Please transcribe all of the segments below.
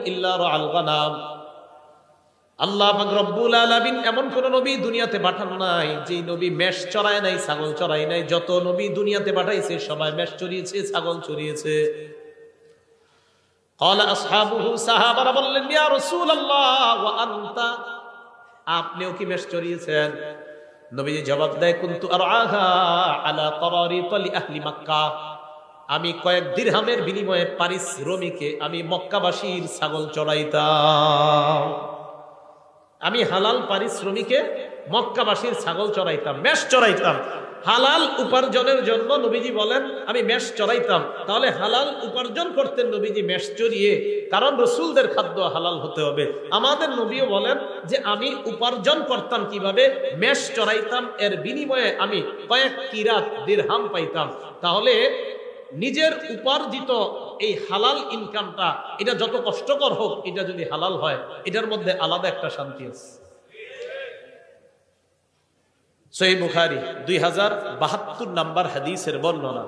ইল্লা রাআল গানাম। আল্লাহ পাক রব্বুল আলামিন এমন কোন নবী দুনিয়াতে পাঠান নাই যে নবী মেষ চড়ায় নাই, ছাগল চড়ায় নাই। যত নবী দুনিয়াতে পাঠাইছে সবাই মেষ চড়িয়েছে, ছাগল চড়িয়েছে। ক্বালা আসহাবুহু, সাহাবারা বললেন, ইয়া রাসূলুল্লাহ ওয়া আনতা, আপনিও কি মেষ চড়িয়েছেন? নবীজি জবাব দেয়, কুনতু আরআহা আলা তারারিত লি আহলি মক্কা, আমি কয়েক দিরহামের বিনিময়ে পারিশ্রমিকে আমি মক্কাবাসীর ছাগল চড়াইতাম। আমি হালাল পারিশ্রমিকে মক্কাবাসীর ছাগল চড়াইতাম, মেষ চড়াইতাম। হালাল উপার্জনের জন্য নবীজি বলেন আমি মেষ চড়াইতাম। তাহলে হালাল উপার্জন করতেন নবীজি মেষ চড়িয়ে, কারণ রসুলদের খাদ্য হালাল হতে হবে। আমাদের নবীও বলেন যে আমি উপার্জন করতাম কিভাবে, মেষ চড়াইতাম, এর বিনিময়ে আমি কয়েক কিরাত দিরহাম পাইতাম। তাহলে নিজের উপার্জিত এই হালাল ইনকামটা, এটা যত কষ্টকর হোক, এটা যদি হালাল হয় এটার মধ্যে আলাদা একটা শান্তি আছে। সহিহ বুখারী 2072 নম্বর হাদিসের বর্ণনা।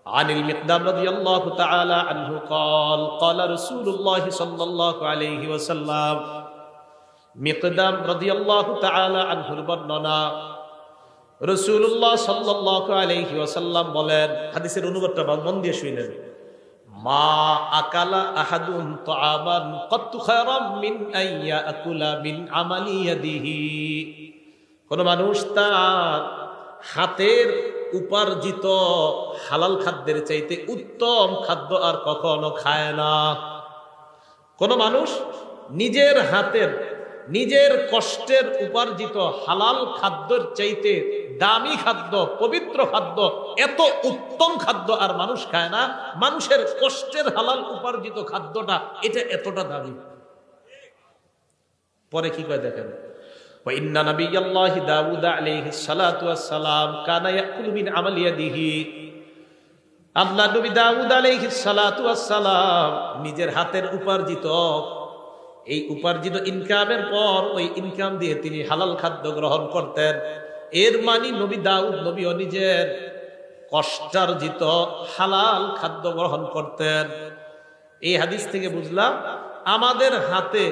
আনিল মিকদাম রাদিয়াল্লাহু তাআলা আনহু قال قال رسول الله صلى الله عليه وسلم, মিকদাম রাদিয়াল্লাহু তাআলা আনহুর বর্ণনা, রাসূলুল্লাহ সাল্লাল্লাহু আলাইহি ওয়াসাল্লাম বলেন, হাদিসের অনুবাদটা মন দিয়ে শুনেন, মা আকালা আহাদুন তাআমান কাত্তু খায়রাম মিন আইয়া আকুলা মিন আমালি ইয়াদিহি, কোন মানুষ তার হাতের উপার্জিত হালাল খাদ্যের চাইতে উত্তম খাদ্য আর কখনো খায় না। কোন মানুষ নিজের হাতের, নিজের কষ্টের উপার্জিত হালাল খাদ্যের চাইতে দামি খাদ্য, পবিত্র খাদ্য, এত উত্তম খাদ্য আর মানুষ খায় না। মানুষের কষ্টের হালাল উপার্জিত খাদ্যটা এটা এতটা দামি। পরে কি কয় দেখেন, وإن نبي الله داود عليه الصلاة والسلام كان يأكل من عمل يده, আল্লাহ নবী দাউদ আলাইহিস সালাতু ওয়াস সালাম নিজের হাতের উপার্জিত, এই উপার্জিত ইনকামের পর ওই ইনকাম দিয়ে তিনি হালাল খাদ্য গ্রহণ করতেন। এর মানে নবী দাউদ নবীও নিজের কষ্টার্জিত হালাল খাদ্য গ্রহণ করতেন। এই হাদিস থেকে বুঝলাম আমাদের হাতে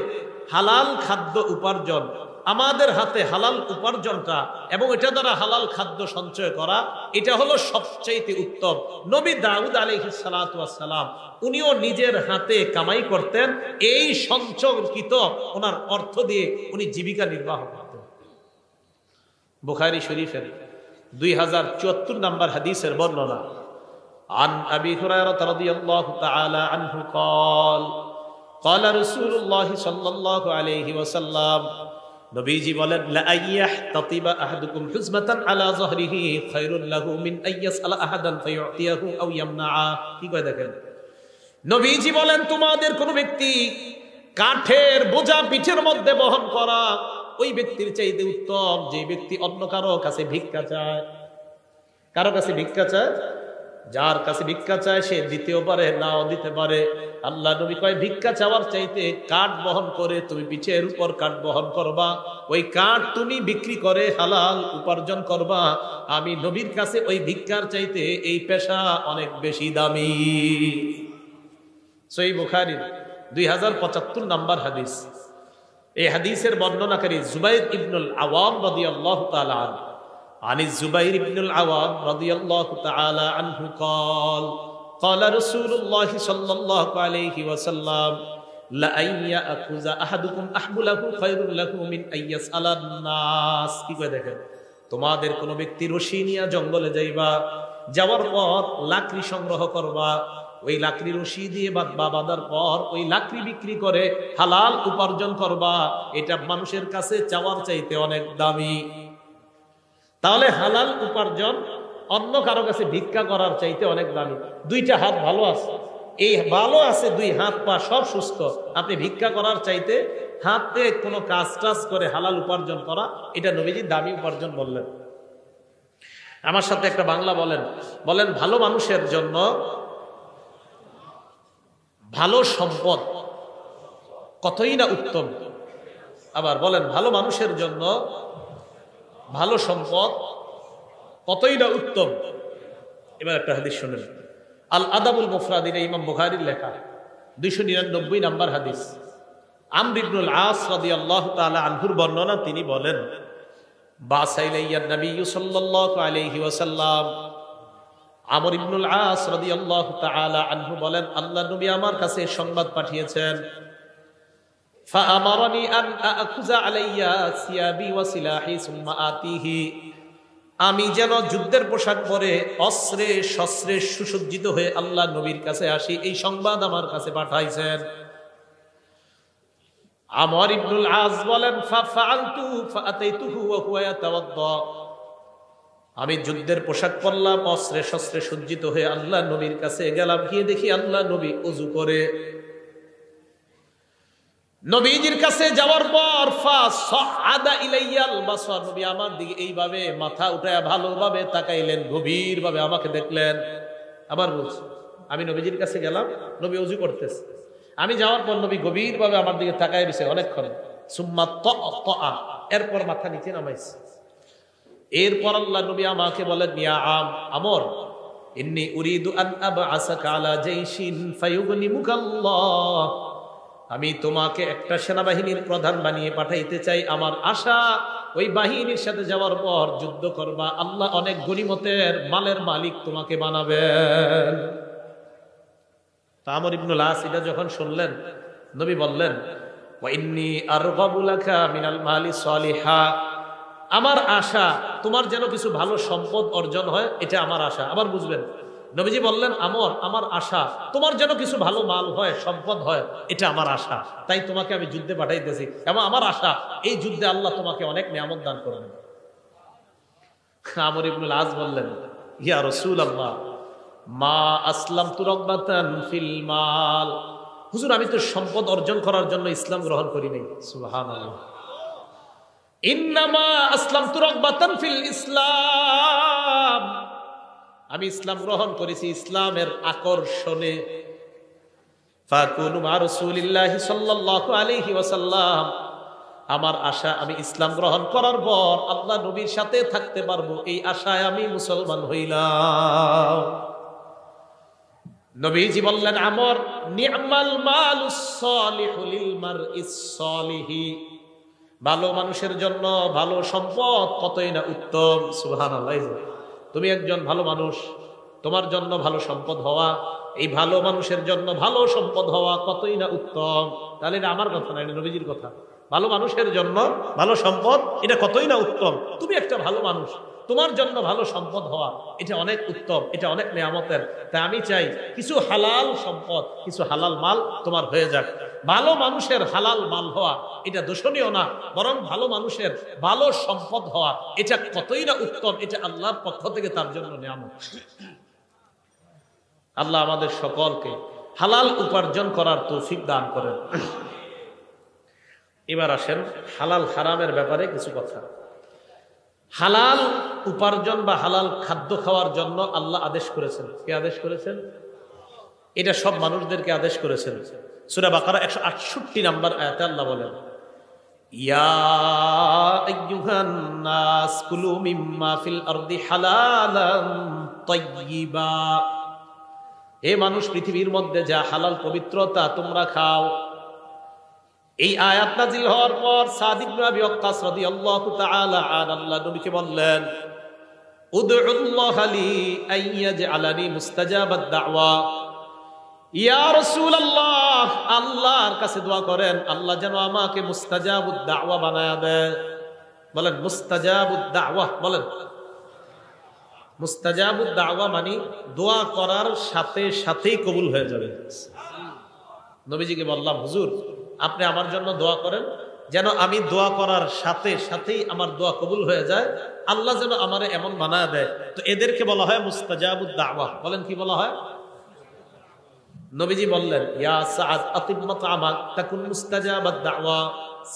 হালাল খাদ্য উপার্জন, আমাদের হাতে হালাল উপার্জনটা এবং এটা দ্বারা হালাল খাদ্য সঞ্চয় করা, এটা হলো সবচেয়ে উত্তম। নবী দাউদ আলাইহিস সালাতু ওয়াস সালাম উনিও নিজের হাতে কামাই করতেন, এই সঞ্চয়কৃত ওনার অর্থ দিয়ে উনি জীবিকা নির্বাহ করতেন। বুখারী শরীফের 2074 নম্বর হাদিসের বর্ণনা। আন আবি হুরায়রা রাদিয়াল্লাহু তাআলা আনহু قال قال رسول الله صلى الله عليه وسلم, নবীজি বলেন, লা আইয়াহতাতিবা আহাদুকুম হুজমাতান আলা যহরিহি খায়রুল লাহু মিন আইয়াসআলা আহাদান ফায়ুতিয়াহু আও ইয়ামনাআ। কি কয় দেখেন, নবীজি বলেন তোমাদের কোন ব্যক্তি কাঠের বোঝা পিঠের মধ্যে বহন করা ওই ব্যক্তির চাইতে উত্তম যে ব্যক্তি অন্য কারো কাছে ভিক্ষা চায়। কারো কাছে ভিক্ষা চায়, যার কাছে ভিক্ষা চায় সে দিতেও পারে, নাও দিতে পারে। আল্লাহ নবী কয় ভিক্ষা চাওয়ার চাইতে কাঠ বহন করে তুমি পিঠের উপর কাঠ বহন করবা, ওই কাঠ তুমি বিক্রি করে হালাল উপার্জন করবা। আমি নবীর কাছে ওই ভিক্ষার চাইতে এই পেশা অনেক বেশি দামি। সহিহ বুখারী 2075 নম্বর হাদিস। এই হাদিসের বর্ণনাকারী জুবাইর ইবনুল আওয়াম রাদিয়াল্লাহু তাআলা আনহু। আনি জুবাইর ইবনুল আওয়াম রাদিয়াল্লাহু তাআলা আনহু قال قال رسول الله صلى الله عليه وسلم لا ان ياخذ احدكم احبله خير له من ان يسال الناس। কি কয় দেখেন, তোমাদের কোন ব্যক্তি রশি নিয়ে জঙ্গলে যাইবা, যাওয়ার পর লাকড়ি সংগ্রহ করবা, ওই লাকড়ি রশি দিয়ে বাঁধার পর ওই লাকড়ি বিক্রি করে হালাল উপার্জন করবা, এটা মানুষের কাছে চাওয়ার চাইতে অনেক দামি। তাহলে হালাল উপার্জন অন্য কারো কাছে ভিক্ষা করার চাইতে অনেক দামি। দুইটা হাত ভালো আছে, এই ভালো আছে, দুই হাত পা সব সুস্থ, আপনি ভিক্ষা করার চাইতে হাতে কোনো কাজ টাজ করে হালাল উপার্জন করা, এটা নবীজি দামি উপার্জন বললেন। আমার সাথে একটা বাংলা বলেন, বলেন ভালো মানুষের জন্য ভালো সম্পদ কতই না উত্তম। আবার বলেন ভালো মানুষের জন্য ভালো সম্পদ কতই না উত্তম। এবার একটা হাদিস শুনেন, আল আদাবুল মুফরাদ, ইমাম বুখারীর লেখা। 299 নম্বর হাদিস। আমর ইবনুল আস রাদিয়াল্লাহু তাআলা আনহুর বর্ণনা, তিনি বলেন, বাসাইলাইয়া নবী সাল্লাল্লাহু আলাইহি ওয়াসাল্লাম, আমর ইবনুল আস রাদিয়াল্লাহু তাআলা আনহু বলেন, আল্লাহর নবী আমার কাছে সংবাদ পাঠিয়েছেন, ফাআমারানি আন আখুযা আলাইয়া সিয়াবি ওয়া সিলাহি সুম্মা আতিহি, আমি যেন যুদ্ধের পোশাক পরে অস্ত্রে শস্ত্রে সুসজ্জিত হয়ে আল্লাহ নবীর কাছে আসি, এই সংবাদ আমার কাছে পাঠাইছেন। আমর ইবনুল আস বলেন, ফাআলতু ফাআতাইতুহু ওয়া হুয়া ইয়াতাওয়াদ্দা, আমি যুদ্ধের পোশাক পরলাম, অস্ত্রে শস্ত্রে সজ্জিত হয়ে আল্লাহ নবীর কাছে গেলাম, গিয়ে দেখি আল্লাহ নবী ওযু করে। নবীজির কাছে যাওয়ার পর ফাসআদা ইলাইয়াল বাসার, নবী আমার দিকে এইভাবে মাথা উঠায়া ভালোভাবে তাকাইলেন, গভীরভাবে আমাকে দেখলেন। আবার বলছি, আমি নবীজির কাছে গেলাম, নবী ওযু করতেছে, আমি যাওয়ার পর নবী গভীরভাবে আমার দিকে তাকায় রয়েছে অনেকক্ষণ। সুম্মা তাআ, এরপর মাথা নিচে নামাইছে। এরপর আল্লাহ নবী আমাকে বলেন, ইয়া আমর, ইন্নী উরিদু আন আবআসাকা আলা জাইশিন ফায়ুগনিমুকাল্লাহ, আমি তোমাকে একটা সেনাবাহিনীর প্রধান বানিয়ে পাঠাইতে চাই। আমার আশা ওই বাহিনীর সাথে যাওয়ার পর যুদ্ধ করবা, আল্লাহ অনেক গনিমতের মালের মালিক তোমাকে বানাবেন। আমর ইবনুল আস এটা যখন শুনলেন, নবী বললেন, ওয়া ইন্নী আরগাবু লাকা মিনাল মালি সালিহা, আমার আশা তোমার যেন কিছু ভালো সম্পদ অর্জন হয়, এটা আমার আশা। আবার বুঝবেন, নবীজি বললেন, আমর, আমার আশা তোমার যেন কিছু ভালো মাল হয়, সম্পদ হয়, এটা আমার আশা, তাই তোমাকে আমি যুদ্ধে পাঠাইতেছি, এবং আমার আশা এই যুদ্ধে আল্লাহ তোমাকে অনেক নিয়ামত দান করবেন। আমর ইবনুল আস বললেন, ইয়া রাসূলুল্লাহ, মা আসলামতু রাগবাতান ফিল মাল, হুজুর আমি তো সম্পদ অর্জন করার জন্য ইসলাম গ্রহণ করি নাই। সুবহানাল্লাহ। ইন্নামা আসলামতু রাগবাতান ফিল ইসলাম, আমি ইসলাম গ্রহণ করেছি ইসলামের আকর্ষণে। ফাকুনু মা রাসূলিল্লাহি সাল্লাল্লাহু আলাইহি ওয়াসাল্লাম, আমার আশা আমি ইসলাম গ্রহণ করার পর আল্লাহ নবীর সাথে থাকতে পারবো, এই আশায় আমি মুসলমান হইলাম। নবীজি বললেন, আমর, নি'মাল মালুস সালিহু লিল মারইস সালিহি, ভালো মানুষের জন্য ভালো সম্পদ কতই না উত্তম। সুবহানাল্লাহ। তুমি একজন ভালো মানুষ, তোমার জন্য ভালো সম্পদ হওয়া, এই ভালো মানুষের জন্য ভালো সম্পদ হওয়া কতই না উত্তম। তাহলে এটা আমার কথা না, এটা নবীজির কথা। ভালো মানুষের জন্য ভালো সম্পদ, এটা কতই না উত্তম। তুমি একটা ভালো মানুষ, তোমার জন্য ভালো সম্পদ হওয়া এটা অনেক উত্তম, এটা অনেক নেয়ামতের। তাই আমি চাই কিছু হালাল সম্পদ, কিছু হালাল মাল তোমার হয়ে যাক। ভালো মানুষের হালাল মাল হওয়া এটা দোষণীয় না, বরং ভালো মানুষের ভালো সম্পদ হওয়া এটা কতই না উত্তম, এটা আল্লাহর পক্ষ থেকে তার জন্য নিয়ামত। আল্লাহ আমাদের সকলকে হালাল উপার্জন করার তৌফিক দান করেন। এবার আসেন হালাল হারামের ব্যাপারে কিছু কথা। হালাল উপার্জন বা হালাল খাদ্য খাওয়ার জন্য আল্লাহ আদেশ করেছেন। কে আদেশ করেছেন? এটা সব মানুষদেরকে আদেশ করেছেন। সূরা বাকারা 168 নম্বর আয়াতে আল্লাহ বলেন, ইয়া আইয়ুহান নাস কুলু মিম্মা ফিল আরদি হালালান তাইয়্যিবা, হে মানুষ, পৃথিবীর মধ্যে যা হালাল পবিত্রতা তোমরা খাও। এই আয়াত নাযিল হওয়ার পর সাদ ইবনে আবি ওয়াক্কাস রাদিয়াল্লাহু তাআলা আনহু আল্লাহ নবীকে বললেন, উদউল্লাহ লি আইয়াজআলানি মুস্তাজাবাদ দাওয়া, ইয়া রাসূলুল্লাহ, আল্লাহর কাছে দোয়া করেন আল্লাহ যেন আমাকে মুস্তাজাবুদ দাওয়া বানায়া দেয়। বলেন মুস্তাজাবুদ দাওয়া, বলেন। মুস্তাজাবুদ দাওয়া মানে দোয়া করার সাথে সাথেই কবুল হয়ে যাবে। নবীজিকে বললাম, হুজুর আপনি আমার জন্য দোয়া করেন যেন আমি দোয়া করার সাথে সাথেই আমার দোয়া কবুল হয়ে যায়, আল্লাহ যেন আমারে এমন বানায় দেয়। তো এদেরকে বলা হয় মুস্তাজাবুদ দাওয়া। বলেন কি বলা হয়? নবীজি বললেন, ইয়া সাআদ আতিম মাতআমাক তাকুন মুস্তাজাবাদ দাওয়া,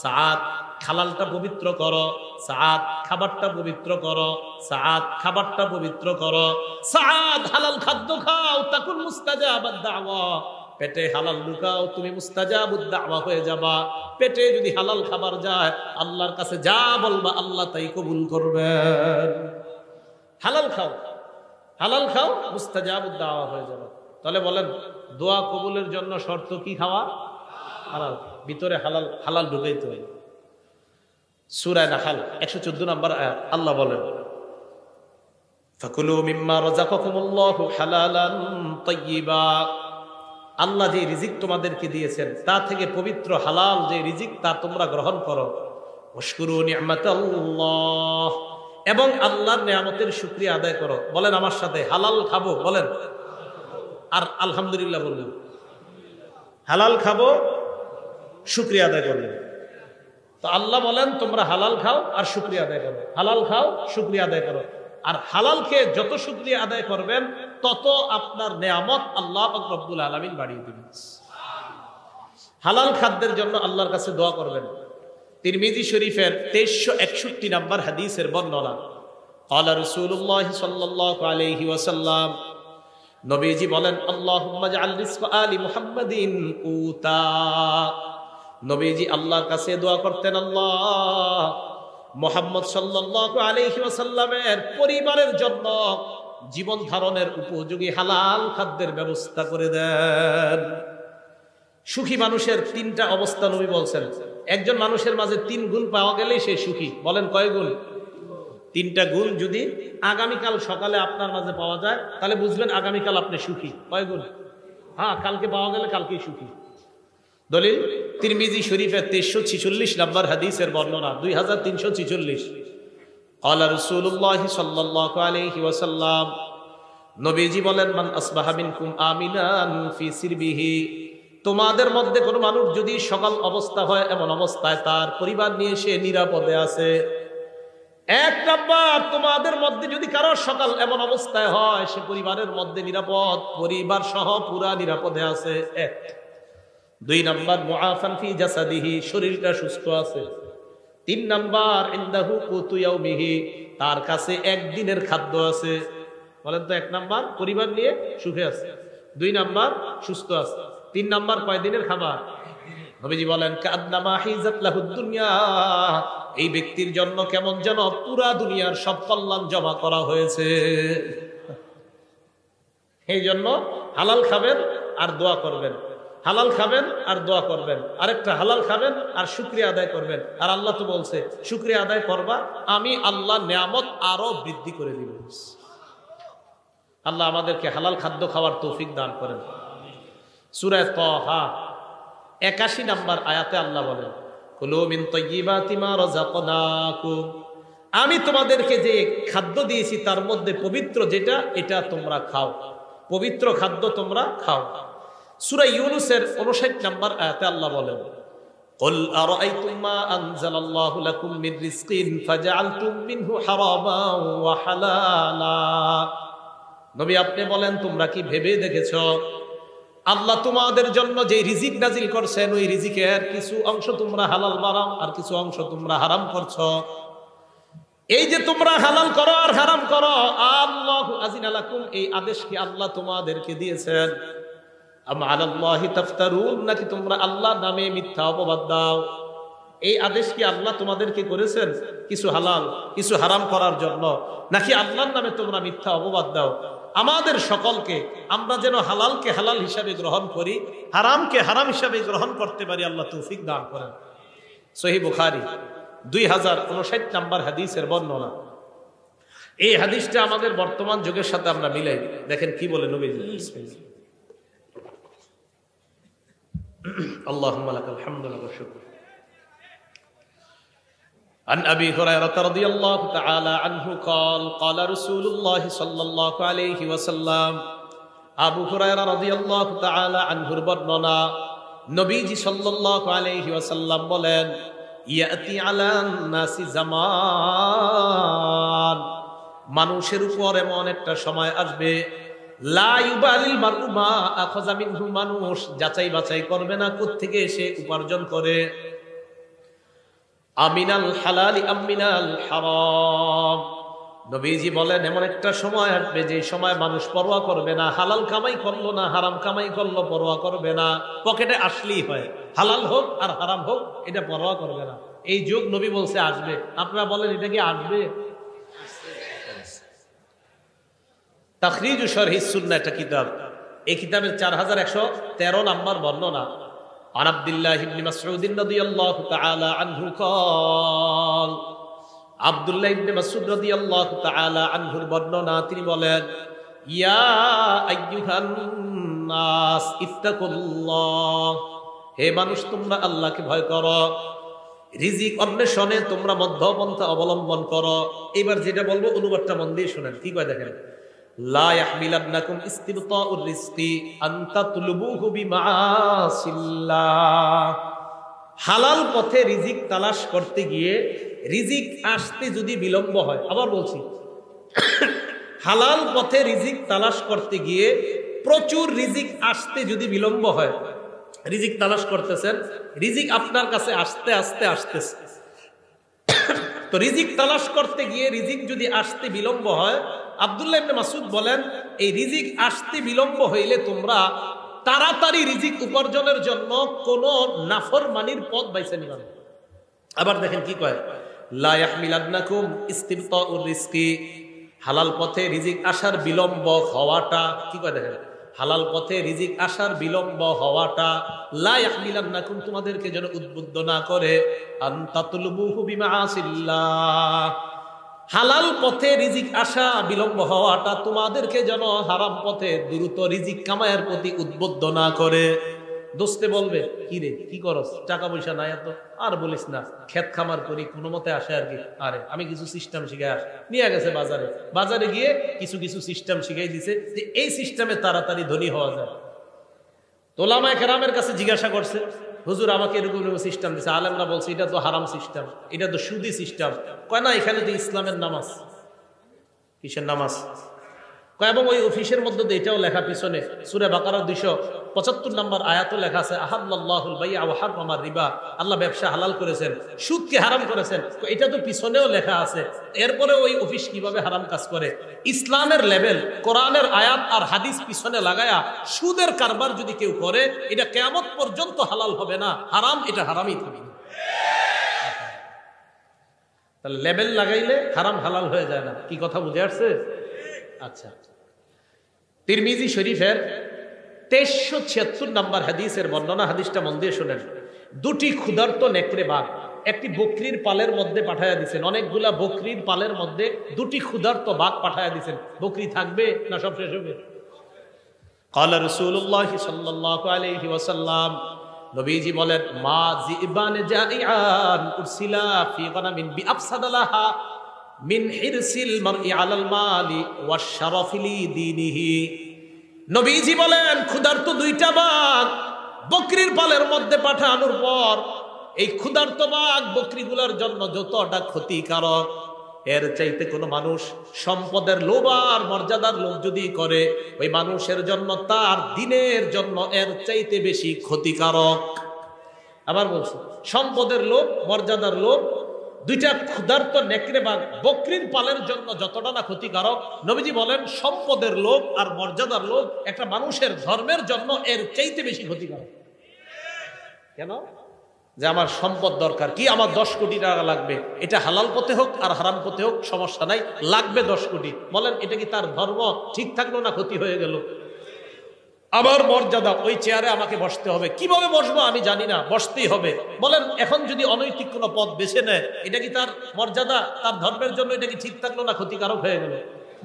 সাআদ হালালটা পবিত্র করো, সাআদ খাবারটা পবিত্র করো, সাআদ খাবারটা পবিত্র করো, সাআদ হালাল খাদ্য খাও, তাকুন মুস্তাজাবাদ দাওয়া, পেটে হালাল ঢুকাও, তুমি মুস্তাজাবুদ দাওয়া হয়ে যাবা। পেটে যদি হালাল খাবার যায়, আল্লাহর কাছে যা বলবা আল্লাহ তাই কবুল করবেন। হালাল খাও, হালাল খাও, মুস্তাজাবুদ দাওয়া হয়ে যাবে। তাহলে বলেন দোয়া কবুলের জন্য শর্ত কি? খাওয়া হালাল, ভিতরে হালাল হালাল ঢুকাইতে হয়। সূরা নাহল 114 নম্বর আয়াত আল্লাহ বলেন, ফাকুলু মিম্মা রাযাকাকুমুল্লাহু হালালান তাইয়্যিবা। আল্লাহ যে রিজিক তোমাদেরকে দিয়েছেন তা থেকে পবিত্র হালাল যে রিজিক তা তোমরা গ্রহণ করো। ওয়াশকুরু নি'মাতাল্লাহ, এবং আল্লাহর নিয়ামতের শুকরিয়া আদায় করো। বলেন আমার সাথে, হালাল খাবো, বলেন, আর আলহামদুলিল্লাহ বললেন। হালাল খাবো, শুকরিয়া আদায় করলেন। তো আল্লাহ বলেন তোমরা হালাল খাও আর শুকরিয়া আদায় করো, হালাল খাও, শুকরিয়া আদায় করো। আর হালাল খেয়ে যত শুকরিয়া আদায় করবেন তত আপনার নেয়ামত আল্লাহ পাক রব্বুল আলামিন বাড়িয়ে দিবেন। হালাল খাদ্যের জন্য আল্লাহর কাছে দোয়া করবেন। তিরমিজি শরীফের 2361 নম্বর হাদিসের বর্ণনা, ক্বালা রাসূলুল্লাহ সাল্লাল্লাহু আলাইহি ওয়াসাল্লাম, নবীজি বলেন, আল্লাহুম্মা জাআল রিজকা আলি মুহাম্মাদিন কুতা। নবীজি আল্লাহর কাছে দোয়া করতেন, আল্লাহ মুহাম্মদ সাল্লাল্লাহু আলাইহি ওয়াসাল্লামের পরিবারের জন্য জীবন ধারণের উপযোগী হালাল খাদ্যের ব্যবস্থা করে দেন। সুখী মানুষের তিনটা অবস্থা নবী বলছেন। একজন মানুষের মাঝে 3 গুণ পাওয়া গেলেই সে সুখী। বলেন কয় গুণ? 3টা গুণ যদি আগামীকাল সকালে আপনার মাঝে পাওয়া যায় তাহলে বুঝবেন আগামীকাল আপনি সুখী। কয় গুণ? হ্যাঁ, কালকে পাওয়া গেলে কালকেই সুখী। দলিল তিরমিজি শরীফের 2346 নম্বর হাদিসের বর্ণনা, 2346। ক্বালা রাসূলুল্লাহ সাল্লাল্লাহু আলাইহি ওয়াসাল্লাম, নবীজি বলেন, মান আসবাহা মিনকুম আমিনান ফি সিরবিহি। তোমাদের মধ্যে কোনো মানুষ যদি সকাল অবস্থা হয় এমন অবস্থায় তার পরিবার নিয়ে সে নিরাপদে আছে। 1 নাম্বার, তোমাদের মধ্যে যদি কারো সকাল এমন অবস্থায় হয় সে পরিবারের মধ্যে নিরাপদ, পরিবার সহ পুরা নিরাপদে আছে। 1। 2 নাম্বার, মুআফান ফি জাসাদিহি, শরীরটা সুস্থ আছে। 3 নাম্বার, ইনদাহু কুতু ইয়াউমিহি, তার কাছে একদিনের খাদ্য আছে। বলেন তো, 1 নাম্বার পরিবার নিয়ে সুখে আছে, 2 নাম্বার সুস্থ আছে, 3 নাম্বার কয়দিনের খাবার। নবীজি বলেন, কাআন্নামা হিজাত লাহুদ দুনিয়া, এই ব্যক্তির জন্য কেমন যেন পুরা দুনিয়ার সব কল্যাণ জমা করা হয়েছে। এই জন্য হালাল খাবেন আর দোয়া করবেন, হালাল খাবেন আর দোয়া করবেন। আরেকটা, হালাল খাবেন আর শুকরিয়া আদায় করবেন। আর আল্লাহ তো বলছে শুকরিয়া আদায় করবা, আমি আল্লাহ নিয়ামত আরো বৃদ্ধি করে দিব। আল্লাহ আমাদেরকে হালাল খাদ্য খাওয়ার তৌফিক দান করেন। সূরা তাহা 81 নম্বর আয়াতে আল্লাহ বলেন, কুলু মিন তাইয়্যিবাতি মা রাযাকনাকুম, আমি তোমাদেরকে যে খাদ্য দিয়েছি তার মধ্যে পবিত্র যেটা, এটা তোমরা খাও, পবিত্র খাদ্য তোমরা খাও। সূরা ইউনূসের 59 নম্বর আয়াতে আল্লাহ বলেন, কুল আরাআইতুম মা আনজালাল্লাহু লাকুম মির রিজকিন ফাজআলতুম মিনহু হারামান ওয়া হালালা। নবী আপনি বলেন, তোমরা কি ভেবে দেখেছো আল্লাহ তোমাদের জন্য যে রিজিক নাজিল করছেন ওই রিজিকের কিছু অংশ তোমরা হালাল বানাও আর কিছু অংশ তোমরা হারাম করছো। এই যে তোমরা হালাল করো আর হারাম করো, আল্লাহু আযিনা লাকুম, এই আদেশ কি আল্লাহ তোমাদেরকে দিয়েছেন? আম আলাল্লাহি তাফতারুন, নাকি তোমরা আল্লাহর নামে মিথ্যা অপবাদ দাও? এই আদেশ কি আল্লাহ তোমাদেরকে করেছেন কিছু হালাল কিছু হারাম করার জন্য, নাকি আল্লাহর নামে তোমরা মিথ্যা অপবাদ দাও? আমাদের সকলকে আমরা যেন হালালকে হালাল হিসাবে গ্রহণ করি, হারামকে হারাম হিসাবে গ্রহণ করতে পারি, আল্লাহ তৌফিক দান করেন। সহিহ বুখারী 2059 নম্বর হাদিসের বর্ণনা। এই হাদিসটা আমাদের বর্তমান যুগের সাথে আমরা মিলাই দেখেন কি বলে নবীজি। আল্লাহুম্মা লাকাল হামদু ওয়া শুকর। عن أبي هريرة رضي الله تعالى عنه قال قال رسول الله صلى الله عليه وسلم, আবু হুরায়রা রাদিয়াল্লাহু তাআলা আনহুর বর্ণনা, নবীজি সাল্লাল্লাহু আলাইহি ওয়াসাল্লাম বলেন, ইয়াতি আলান নাসি জামান, মানুষের উপর এমন একটা সময় আসবে, লা ইউবালিল মারউ মা আখাযা মিনহু, মানুষ যাচাই বাছাই করবে না কোত্থেকে সে উপার্জন করে, আমিনাল হালালি আমিনাল হারাম। নবীজি বলেন এমন একটা সময় আসবে যে সময় মানুষ পরোয়া করবে না, হালাল কামাই করলো না হারাম কামাই করলো পরোয়া করবে না, পকেটে আসলেই হয়, হালাল হোক আর হারাম হোক এটা পরোয়া করবে না। এই যুগ নবী বলছে আসবে, আপনারা বলেন এটা কি আসবে? তাখরিজু শরহিস সুন্নাহ একটা কিতাব, এই কিতাবের 4113 নম্বর বর্ণনা। عن عبد الله بن مسعود رضي الله تعالى عنه قال আব্দুল্লাহ ইবনে মাসউদ রাদিয়াল্লাহু তাআলা আনহুর বর্ণনা, তিনি বলেন, ইয়া আইয়ুহান নাস ইত্তাকুল্লাহ, হে মানুষ তোমরা আল্লাহকে ভয় করো, রিজিক অন্বেষণে তোমরা মধ্যপন্থা অবলম্বন করো। এবার যেটা বলবো অনুবাদটা মন দিয়ে শুনেন, কি কয় দেখেন। লা ইয়াহমিলান্নাকুম ইস্তিবতাউর রিজকি আন তাতলুবুহু বিমাআসিল্লাহ, হালাল পথে রিজিক তালাশ করতে গিয়ে রিজিক আসতে যদি বিলম্ব হয়, আবার বলছি, হালাল পথে রিজিক তালাশ করতে গিয়ে প্রচুর রিজিক আসতে যদি বিলম্ব হয়, রিজিক তালাশ করতেছেন, রিজিক আপনার কাছে আস্তে আস্তে আসতেছে, তো রিজিক তালাশ করতে গিয়ে রিজিক যদি আসতে বিলম্ব হয়, আব্দুল্লাহ ইবনে মাসউদ বলেন, এই রিজিক আসতে বিলম্ব হইলে তোমরা তাড়াতাড়ি রিজিক উপার্জনের জন্য কোন নাফরমানির পথ বাইছে নিবা না। আবার দেখেন কি কয়, লা ইয়াহমিলান্নাকুম ইস্তিবতাউর রিজকি, হালাল পথে রিজিক আসার বিলম্ব হওয়াটা, কি কয় দেখেন, হালাল পথে রিজিক আসার বিলম্ব হওয়াটা লা ইয়াহমিলান্নাকুম, তোমাদেরকে যেন উদ্বুদ্ধ না করে, আন তাতলুবুহু বিমাআসিল্লাহ, হালাল পথে রিজিক আসা বিলম্ব হওয়াটা তোমাদেরকে যেন হারাম পথে দ্রুত রিজিক কামায়ের প্রতি উদ্বুদ্ধ না করে। দোস্তে বলবে, কি রে কি করস, টাকা পয়সা নাই এত, আর বলিস না, ক্ষেত খামার করি কোনো মতে আসে আর কি। আরে আমি কিছু সিস্টেম শিখে আস, নিয়ে গেছে বাজারে, বাজারে গিয়ে কিছু কিছু সিস্টেম শিখাই দিছে যে এই সিস্টেমে তাড়াতাড়ি ধনী হওয়া যায়। তো ওলামায়ে কেরামের কাছে জিজ্ঞাসা করছে, হুজুর আমাকে এরকম সিস্টেম দিছে, আলেমরা বলছে এটা তো হারাম সিস্টেম, এটা তো সুদি সিস্টেম। কয় না, এখানে তো ইসলামের নামাজ। কিসের নামাজ? কয় এবং ওই অফিসের মধ্যে এটাও লেখা, পিছনে সূরা বাকারা 275 নম্বর আয়াতও লেখা আছে, আহাল্লাল্লাহুল বাই'a ওয়া হাররামার রিবা, আল্লাহ ব্যবসা হালাল করেছেন, সুদকে হারাম করেছেন। এটা তো পিছনেও লেখা আছে, এরপরে ওই অফিস কিভাবে হারাম কাজ করে? ইসলামের লেভেল, কোরআনের আয়াত আর হাদিস পিছনে লাগায়া সুদের কারবার যদি কেউ করে, এটা কিয়ামত পর্যন্ত হালাল হবে না, হারাম, এটা হারামই থাকবে। তাহলে লেভেল লাগাইলে হারাম হালাল হয়ে যায় না। কি কথা বুঝে আসছে? আচ্ছা, তিরমিজি শরীফের 2376 নম্বর হাদিসের বর্ণনা, হাদিসটা মন দিয়ে শুনেন। দুটি ক্ষুধার্ত নেকড়ে বাঘ একটি বকরির পালের মধ্যে পাঠায়া দিচ্ছেন, অনেকগুলা বকরির পালের মধ্যে দুটি ক্ষুধার্ত বাঘ পাঠায়া দিচ্ছেন। বকরি থাকবে না সব শেষ হবে? ক্বালা রাসূলুল্লাহ সাল্লাল্লাহু আলাইহি ওয়াসাল্লাম, নবীজি বলেন, মা জিবান জাইআন উরসিলা ফি গানামিন বিআফসাদালাহা মিন হিরসিল মারই আলাল মালি ওয়াশ শারাফি লিদীনিহি। নবীজি বলেন, ক্ষুধার্ত দুইটা বাঘ বকরির পালের মধ্যে পাঠানোর পর এই ক্ষুধার্ত বাঘ বকরিগুলোর জন্য যতটা ক্ষতিকারক, এর চাইতে কোনো মানুষ সম্পদের লোভ আর মর্যাদার লোভ যদি করে, ওই মানুষের জন্য তার দিনের জন্য এর চাইতে বেশি ক্ষতিকারক। আবার বলছি, সম্পদের লোভ, মর্যাদার লোভ, দুইটা ক্ষুধার্ত নেকড়ে বাঘ বকরির পালের জন্য যতটা না ক্ষতিকারক, নবীজি বলেন সম্পদের লোভ আর মর্যাদার লোভ একটা মানুষের ধর্মের জন্য এর চাইতে বেশি ক্ষতিকারক। কেন? যে আমার সম্পদ দরকার, কি আমার 10 কোটি টাকা লাগবে, এটা হালাল পথে হোক আর হারাম পথে হোক সমস্যা নাই, লাগবে 10 কোটি। বলেন এটা কি তার ধর্ম ঠিক থাকলো না ক্ষতি হয়ে গেল? আবার মর্যাদা, ওই চেয়ারে আমাকে বসতে হবে, কিভাবে বসবো আমি জানি না, বসতেই হবে। বলেন এখন যদি অনৈতিক কোনো পথ বেছে নেয়, এটা কি তার মর্যাদা, তার ধর্মের জন্য এটা কি ঠিক থাকলো না ক্ষতিকারক হয়ে গেল?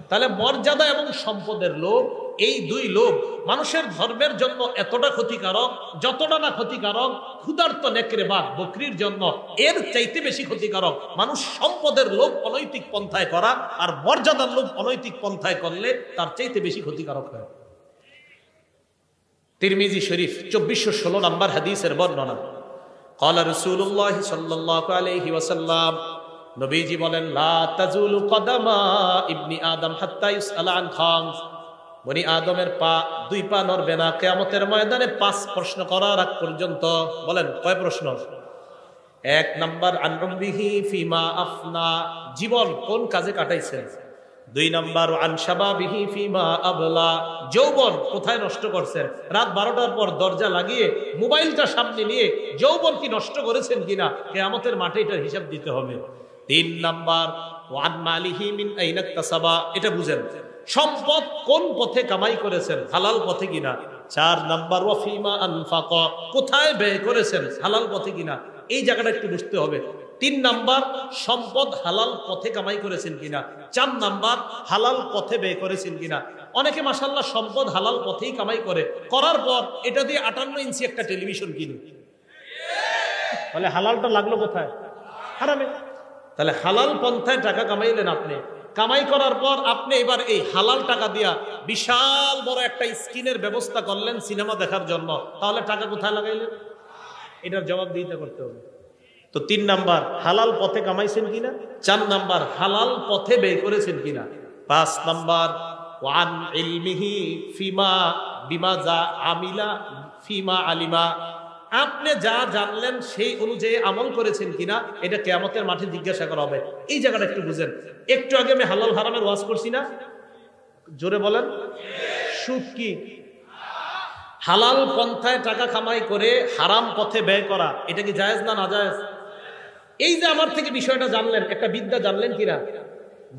তাহলে মর্যাদা এবং সম্পদের লোভ, এই দুই লোভ মানুষের ধর্মের জন্য এতটা ক্ষতিকারক, যতটা না ক্ষতিকারক ক্ষুধার্ত নেকড়ে বাঘ বকরির জন্য এর চাইতে বেশি ক্ষতিকারক মানুষ সম্পদের লোভ অনৈতিক পন্থায় করা, আর মর্যাদার লোভ অনৈতিক পন্থায় করলে তার চাইতে বেশি ক্ষতিকারক হয়। তিরমিজি শরীফ 2416 নম্বর হাদিসের বর্ণনা। ক্বালা রাসূলুল্লাহ সাল্লাল্লাহু আলাইহি ওয়াসাল্লাম, নবীজি বলেন, লা তাজুলু কদামা ইবনি আদম হাত্তা ইউসআলা আন খামস, বনি আদমের দুই পা নড়বে না কিয়ামতের ময়দানে 5 প্রশ্ন করার আগ পর্যন্ত। বলেন কয় প্রশ্ন? 1 নাম্বার আন উমরিহি ফিমা আফনা, জীবন কোন কাজে কাটাইছেন। 2 নাম্বার আন শাবাবিহি ফিমা আবলা, যৌবন কোথায় নষ্ট করছেন। রাত 12টার পর দরজা লাগিয়ে মোবাইলটা সামনে নিয়ে যৌবন কি নষ্ট করেছেন কিনা, কিয়ামতের মাঠে এটার হিসাব দিতে হবে। 3 নাম্বার ওয়ান মালিহি মিন আইনা ইকতাসাবা, এটা বুঝেন, সম্পদ কোন পথে কামাই করেছেন, হালাল পথে কিনা। 4 নাম্বার ওয়াফিমা আনফাকা, কোথায় ব্যয় করেছেন, হালাল পথে কিনা, এই জায়গাটা একটু বুঝতে হবে। 3 নাম্বার সম্পদ হালাল পথে কামাই করেছেন কিনা। 4 নাম্বার হালাল পথে ব্যয় করেছেন কিনা। অনেকে মাশাআল্লাহ সম্পদ হালাল পথেই কামাই করে, করার পর এটা দিয়ে 58 ইঞ্চি একটা টেলিভিশন কিনে, তাহলে হালালটা লাগলো কোথায়? হারামে। তাহলে হালাল পন্থায় টাকা কামাইলেন আপনি, কামাই করার পর আপনি এবার এই হালাল টাকা দিয়া বিশাল বড় একটা স্ক্রিনের ব্যবস্থা করলেন সিনেমা দেখার জন্য, তাহলে টাকা কোথায় লাগাইলেন? এটার জবাব দিতে করতে হবে। তো 3 নাম্বার হালাল পথে কামাইছেন কিনা, 4 নাম্বার হালাল পথে ব্যয় করেছেন কিনা, 5 নাম্বার ওয়ান ইলমিহি ফিমা বিমা যা আমিলা ফিমা আলিমা, আপনি যা জানলেন সেই অনুযায়ী আমল করেছেন কিনা, এটা কিয়ামতের মাঠে জিজ্ঞাসা করা হবে। এই জায়গাটা একটু বুঝেন। একটু আগে আমি হালাল হারামের ওয়াজ করছি না, জোরে বলেন। সুদ কি? হালাল পন্থায় টাকা কামাই করে হারাম পথে ব্যয় করা, এটা কি জায়েজ না নাজায়েজ? এই যে আমার থেকে বিষয়টা জানলেন, একটা বিদ্যা জানলেন কিনা,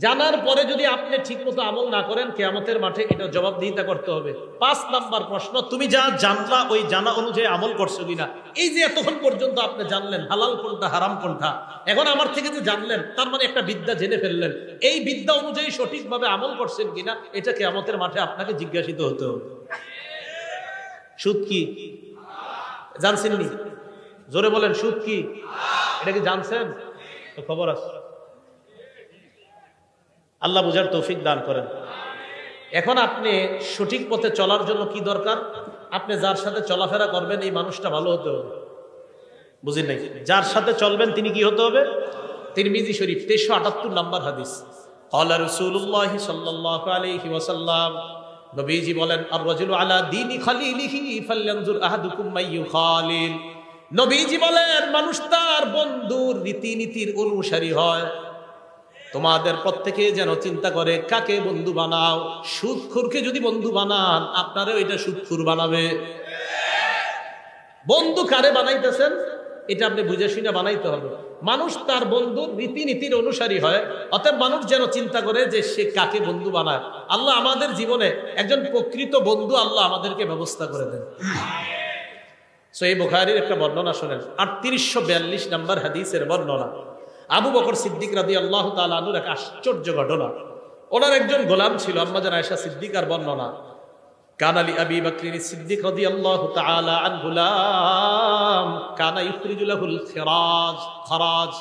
জানার পরে যদি আপনি ঠিকমতো আমল না করেন কিয়ামতের মাঠে এটা জবাবদিহিতা করতে হবে। 5 নাম্বার প্রশ্ন, তুমি যা জানলা ওই জানা অনুযায়ী আমল করছো কিনা। এই যে এতক্ষণ পর্যন্ত আপনি জানলেন হালাল কোনটা হারাম কোনটা, এখন আমার থেকে যে জানলেন তার মানে একটা বিদ্যা জেনে ফেললেন, এই বিদ্যা অনুযায়ী সঠিকভাবে আমল করছেন কিনা এটা কিয়ামতের মাঠে আপনাকে জিজ্ঞাসিত হতে হবে। সুদ কি জানছেন নি? জোরে বলেন, সুদ কি? এটা কি জানছেন? তো খবর আছে। আল্লাহ বুঝার তৌফিক দান করেন। এখন আপনি সঠিক পথে চলার জন্য কি দরকার? আপনি যার সাথে চলাফেরা করবেন এই মানুষটা ভালো হতে হবে। বুঝেন নাই? যার সাথে চলবেন তিনি কি হতে হবে? তিরমিজি শরীফ 1378 নাম্বার হাদিস, ক্বালা রাসূলুল্লাহ সাল্লাল্লাহু আলাইহি ওয়াসাল্লাম, নবীজি বলেন, আর রাজুলু আলা দীনি খালিলিহি ফালয়ানজুর আহাদুকুম মাইয়ু খালিল। নবীজি বলেন, মানুষ তার বন্ধুর রীতিনীতির অনুসারী হয়। তোমাদের প্রত্যেকে যেন চিন্তা করে কাকে বন্ধু বানাও। সুদখোরকে যদি বন্ধু বানান আপনারও এটা সুদখোর বানাবে। বন্ধু কারে বানাইতেছেন এটা আপনি বুঝে শুনে বানাইতে হবে। মানুষ তার বন্ধুর রীতিনীতির অনুসারী হয়, অতএব মানুষ যেন চিন্তা করে যে সে কাকে বন্ধু বানায়। আল্লাহ আমাদের জীবনে একজন প্রকৃত বন্ধু আল্লাহ আমাদেরকে ব্যবস্থা করে দেন। সহিহ বুখারীর একটা বর্ণনা শুনেন, 3842 নাম্বার হাদিসের বর্ণনা। আবু বকর সিদ্দিক রাদিয়াল্লাহু তাআলা আনহুর এক আশ্চর্য ঘটনা। ওনার একজন গোলাম ছিল, আম্মা জান আয়েশা সিদ্দিকার বর্ণনা, কানা লি আবি বকর সিদ্দিক রাদিয়াল্লাহু তাআলা আনহু গুলাম কানা ইখরিজু লাহুল খরাজ।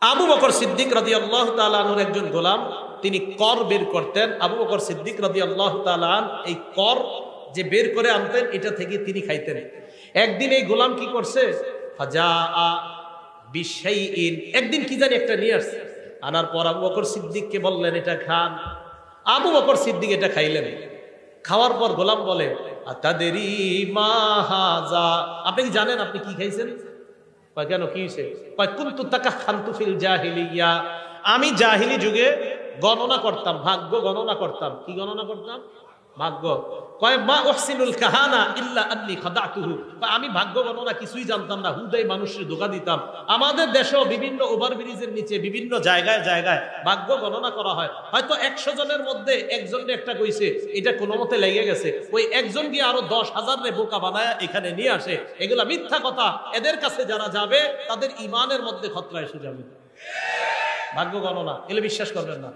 আবু বকর সিদ্দিক রাদিয়াল্লাহু তাআলা আনহুর একজন গোলাম, তিনি কর বের করতেন। আবু বকর সিদ্দিক রাদিয়াল্লাহু তাআলা আন এই কর যে বের করে আনতেন এটা থেকে তিনি খাইতেন। একদিন এই গোলাম কি করছে, ফাজাআ বিশাইইন, একদিন কি জানি একটা নিয়ে আসছে, আনার পর আবু বকর সিদ্দিককে বললেন এটা খান। আবু বকর সিদ্দিক এটা খাইলেন। খাওয়ার পর গোলাম বলে, আতাদেরি মা হাযা, আপনি কি জানেন আপনি কি খাইছেন? কয় কেন, কি হইছে? কয় কুনতু তাকাখানতু ফিল জাহিলিয়া, আমি জাহিলি যুগে গণনা করতাম, ভাগ্য গণনা করতাম। কি গণনা করতাম? ভাগ্য। কয় মা উহসিনুল কাহানা ইল্লা আন্নী খাদাতুহু, আমি ভাগ্য গণনা কিছুই জানতাম না, হুদাই মানুষের ধোঁকা দিতাম। আমাদের দেশেও বিভিন্ন ওভারব্রিজের নিচে বিভিন্ন জায়গায় জায়গায় ভাগ্য গণনা করা হয়। হয়তো 100 জনের মধ্যে একজনকে একটা কইছে, এটা কোনো মতে লেগে গেছে, ওই একজন গিয়ে আরো 10,000 রে বোকা বানায় এখানে নিয়ে আসে। এগুলা মিথ্যা কথা। এদের কাছে যারা যাবে তাদের ইমানের মধ্যে খতরা এসে যাবে। ভাগ্য গণনা এলে বিশ্বাস করবেন না।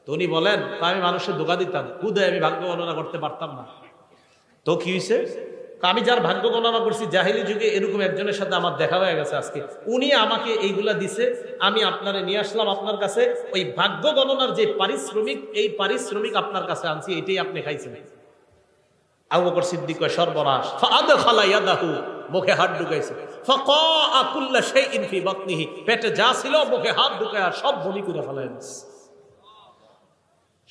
তো উনি বলেন, আমি মানুষের ধোঁকা দিতাম, হুদাই আমি ভাগ্য গণনা করতে পারতাম না। তো কি হয়েছে? আমি যার ভাগ্য গণনা করছি জাহিলি যুগে এরকম একজনের সাথে আমার দেখা হয়ে গেছে আজকে, উনি আমাকে এইগুলা দিছে, আমি আপনারে নিয়ে আসলাম আপনার কাছে। ওই ভাগ্য গণনার যে পারিশ্রমিক, এই পারিশ্রমিক আপনার কাছে আনছি, এটাই আপনি খাইছেন। আবু বকর সিদ্দিক কয় সর্বনাশ। ফাআদখালা ইয়াদাহু, মুখে হাত ঢুকাইছে। ফাকাআ কুল্লা শাইইন ফি বাতনিহি, পেটে যা ছিল মুখে হাত ঢুকায়া সব বমি করে ফেলায় দিছে।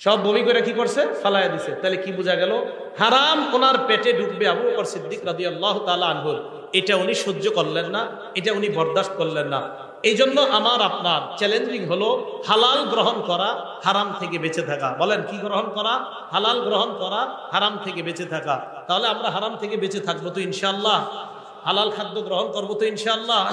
সব বমি করে কি করছে? ফালায়া দিছে। তাহলে কি বোঝা গেল? হারাম ওনার পেটে ঢুকবে আবু বকর সিদ্দিক রাদিয়াল্লাহু তাআলা আনহু, এটা উনি সহ্য করলেন না, এটা উনি বরদাস্ত করলেন না। এই জন্য আমার আপনার চ্যালেঞ্জিং হলো হালাল গ্রহণ করা, হারাম থেকে বেঁচে থাকা। বলেন কি গ্রহণ করা? হালাল গ্রহণ করা, হারাম থেকে বেঁচে থাকা। তাহলে আমরা হারাম থেকে বেঁচে থাকবো তো ইনশাআল্লাহ, হালাল খাদ্য গ্রহণ করবো তো ইনশাআল্লাহ।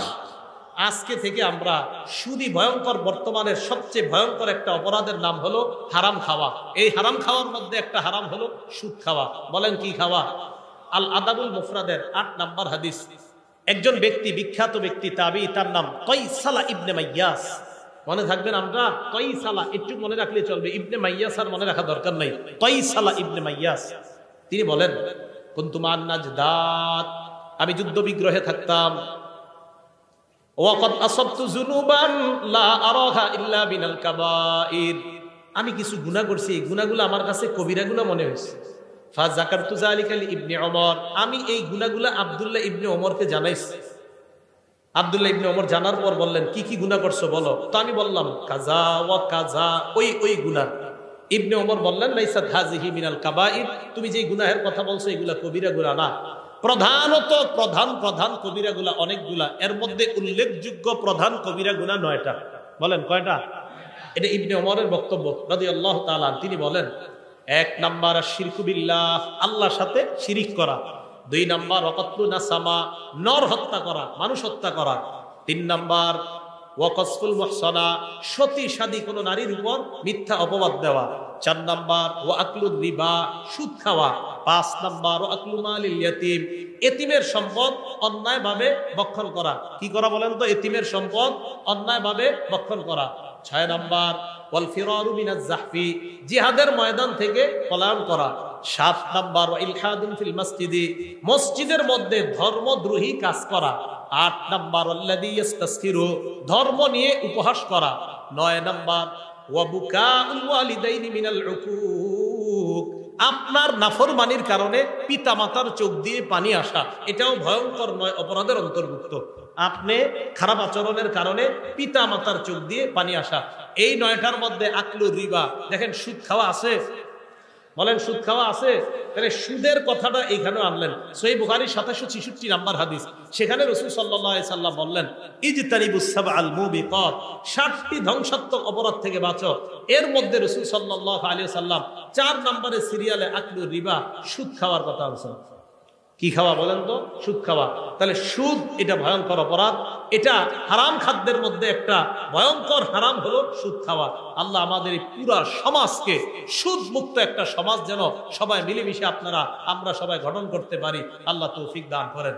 আজকে থেকে আমরা সুদী ভয়ঙ্কর, বর্তমানের সবচেয়ে ভয়ঙ্কর একটা অপরাধের নাম হলো হারাম খাওয়া। এই হারাম খাওয়ার মধ্যে একটা হারাম হলো সুদ খাওয়া। বলেন কি খাওয়া? আল আদাবুল মুফরাদের ৮ নম্বর হাদিস, একজন ব্যক্তি, বিখ্যাত ব্যক্তি তাবি, তার নাম কয়সালা ইবনে মাইয়াস। মনে থাকবেন, আমরা কয়সালা একটু মনে রাখলে চলবে, ইবনে মাইয়াস আর মনে রাখা দরকার নাই। কয়সালা ইবনে মাইয়াস তিনি বলেন, কুনতু মান নাজদাত, আমি যুদ্ধ বিগ্রহে থাকতাম। ওয়াকাদ আসাবতু যুনুবান লা আরাহা ইল্লা বিনাল কাবাইর, আমি কিছু গুনাহ করছি, এই গুনাহগুলো আমার কাছে কবিরা গুনাহ মনে হয়েছে। ফাযাকারতু যালিকা লি ইবনে ওমর, আমি এই গুনাহগুলো আব্দুল্লাহ ইবনে ওমরকে জানাইছি। আব্দুল্লাহ ইবনে ওমর জানার পর বললেন, কি কি গুনাহ করছো বলো। তো আমি বললাম কাজা ওয়া কাজা, ওই গুনাহ। ইবনে ওমর বললেন, লাইসাত হাযিহি মিনাল কাবাইর, তুমি যে গুনাহের কথা বলছো এগুলা কবিরা গুনাহ না। প্রধানত প্রধান কবিরা গুনাহ অনেকগুলা, এর মধ্যে উল্লেখযোগ্য প্রধান কবিরা গুনাহ 9টা। বলেন কয়টা? এটা ইবনে ওমরের বক্তব্য রাদিয়াল্লাহু তাআলা। তিনি বলেন, 1 নাম্বার শিরকু বিল্লাহ, আল্লাহর সাথে শিরিক করা। 2 নাম্বার ওয়াকাতলু নাসামা, নর হত্যা করা, মানুষ হত্যা করা। 3 নাম্বার ওয়াকসফুল মুহসানা, সতী সাদী কোন নারীর উপর মিথ্যা অপবাদ দেওয়া। 4 নাম্বার ওয়াকলুর রিবা, সুদ খাওয়া। 5 নাম্বার ওয়াকলু মালিল ইয়াতীম, এতিমের সম্পদ অন্যায়ভাবে ভক্ষণ করা। কি করা বলেন তো? এতিমের সম্পদ অন্যায়ভাবে ভক্ষণ করা। 6 নাম্বার ওয়াল ফিরারু মিনাজ জাহফি, জিহাদের ময়দান থেকে পলায়ন করা। 7 নাম্বার ইলহাদুন ফিল মসজিদি, মসজিদের মধ্যে ধর্মদ্রোহী কাজ করা। 8 নাম্বার আল্লাযী ইস্তাসখিরু, ধর্ম নিয়ে উপহাস করা। 9 নাম্বার ওয়া বুকাউল ওয়ালিদাইনি মিনাল উকুক, আপনার নাফরমানির কারণে পিতামাতার চোখ দিয়ে পানি আসা, এটাও ভয়ঙ্কর 9 অপরাধের অন্তর্ভুক্ত। আপনি খারাপ আচরণের কারণে পিতামাতার চোখ দিয়ে পানি আসা। এই 9টার মধ্যে আকলু রিবা, দেখেন সুদ খাওয়া আছে। বলেন সুদ খাওয়া আছে? তাহলে সুদের কথাটা এইখানে আনলেন। সহিহ বুখারীর 766 নাম্বার হাদিস, সেখানে রাসূল সাল্লাল্লাহু আলাইহি সাল্লাম বললেন, ইজতানিবুস সাবআল মুবিকাত, 7টি ধ্বংসাত্মক অপরাধ থেকে বাঁচো। এর মধ্যে রাসূল সাল্লাল্লাহু আলাইহি সাল্লাম 4 নম্বরে সিরিয়ালে আকলু রিবা, সুদ খাওয়ার কথা বলেছেন। কি খাওয়া বলেন তো? সুদ খাওয়া। তাহলে সুদ এটা ভয়ঙ্কর অপরাধ, এটা হারাম খাদ্যের মধ্যে একটা ভয়ঙ্কর হারাম হলো সুদ খাওয়া। আল্লাহ আমাদের এই পুরা সমাজকে সুদ মুক্ত একটা সমাজ যেন সবাই মিলেমিশে আমরা সবাই গঠন করতে পারি, আল্লাহ তৌফিক দান করেন।